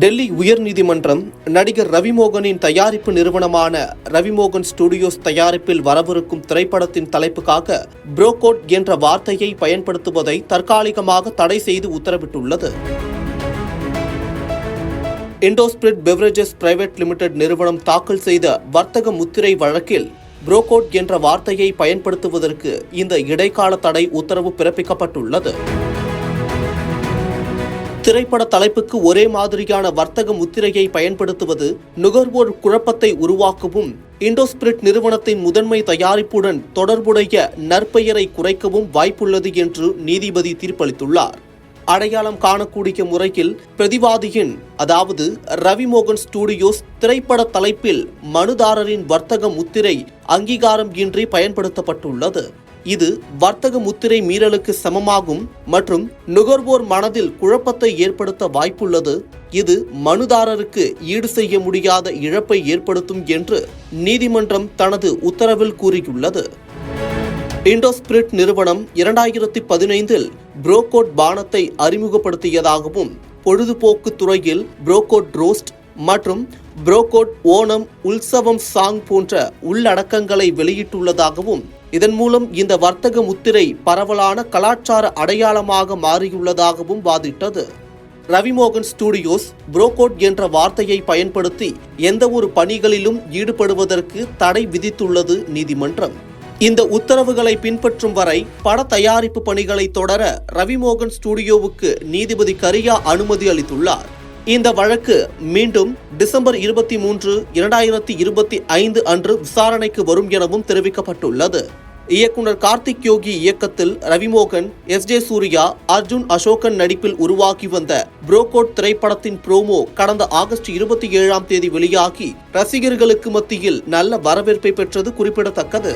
டெல்லி உயர்நீதிமன்றம் நடிகர் ரவிமோகனின் தயாரிப்பு நிறுவனமான ரவிமோகன் ஸ்டுடியோஸ் தயாரிப்பில் வரவிருக்கும் திரைப்படத்தின் தலைப்புக்காக புரோகோட் என்ற வார்த்தையை பயன்படுத்துவதை தற்காலிகமாக தடை செய்து உத்தரவிட்டுள்ளது. இண்டோஸ்பிரிட் பெவரேஜஸ் பிரைவேட் லிமிடெட் நிறுவனம் தாக்கல் செய்த வர்த்தக முத்திரை வழக்கில் புரோகோட் என்ற வார்த்தையை பயன்படுத்துவதற்கு இந்த இடைக்கால தடை உத்தரவு பிறப்பிக்கப்பட்டுள்ளது. திரைப்பட தலைப்புக்கு ஒரே மாதிரியான வர்த்தக முத்திரையை பயன்படுத்துவது நுகர்வோர் குழப்பத்தை உருவாக்கவும், இண்டோஸ்பிரிட் நிறுவனத்தின் முதன்மை தயாரிப்புடன் தொடர்புடைய நற்பெயரை குறைக்கவும் வாய்ப்புள்ளது என்று நீதிபதி தீர்ப்பளித்துள்ளார். அடையாளம் காணக்கூடிய முறையில் பிரதிவாதியின் அதாவது ரவிமோகன் ஸ்டுடியோஸ் திரைப்பட தலைப்பில் மனுதாரரின் வர்த்தக முத்திரை அங்கீகாரம் இன்றி பயன்படுத்தப்பட்டுள்ளது. இது வர்த்தக முத்திரை மீறலுக்கு சமமாகும் மற்றும் நுகர்வோர் மனதில் குழப்பத்தை ஏற்படுத்த வாய்ப்புள்ளது. இது மனுதாரருக்கு ஈடு செய்ய முடியாத இழப்பை ஏற்படுத்தும் என்று நீதிமன்றம் தனது உத்தரவில் கூறியுள்ளது. இண்டோஸ்பிரிட் நிறுவனம் 2015இல் புரோகோட் பானத்தை அறிமுகப்படுத்தியதாகவும், பொழுதுபோக்கு துறையில் புரோகோட் ரோஸ்ட் மற்றும் புரோகோட் ஓணம் உற்சவம் சாங் போன்ற உள்ளடக்கங்களை வெளியிட்டுள்ளதாகவும், இதன் மூலம் இந்த வர்த்தக முத்திரை பரவலான கலாச்சார அடையாளமாக மாறியுள்ளதாகவும் வாதிட்டது. ரவிமோகன் ஸ்டுடியோஸ் புரோகோட் என்ற வார்த்தையை பயன்படுத்தி எந்த ஒரு பணிகளிலும் ஈடுபடுவதற்கு தடை விதித்துள்ளது நீதிமன்றம். இந்த உத்தரவுகளை பின்பற்றும் வரை பட தயாரிப்பு பணிகளை தொடர ரவிமோகன் ஸ்டுடியோவுக்கு நீதிபதி கரியா அனுமதி அளித்துள்ளார். இந்த வழக்கு மீண்டும் டிசம்பர் 23, 2025 அன்று விசாரணைக்கு வரும் எனவும் தெரிவிக்கப்பட்டுள்ளது. இயக்குனர் கார்த்திக் யோகி இயக்கத்தில் ரவிமோகன், எஸ்.ஜே. சூர்யா, அர்ஜுன் அசோகன் நடிப்பில் உருவாகி வந்த புரோகோட் திரைப்படத்தின் ப்ரோமோ கடந்த ஆகஸ்ட் 27ஆம் தேதி வெளியாகி ரசிகர்களுக்கு மத்தியில் நல்ல வரவேற்பை பெற்றது குறிப்பிடத்தக்கது.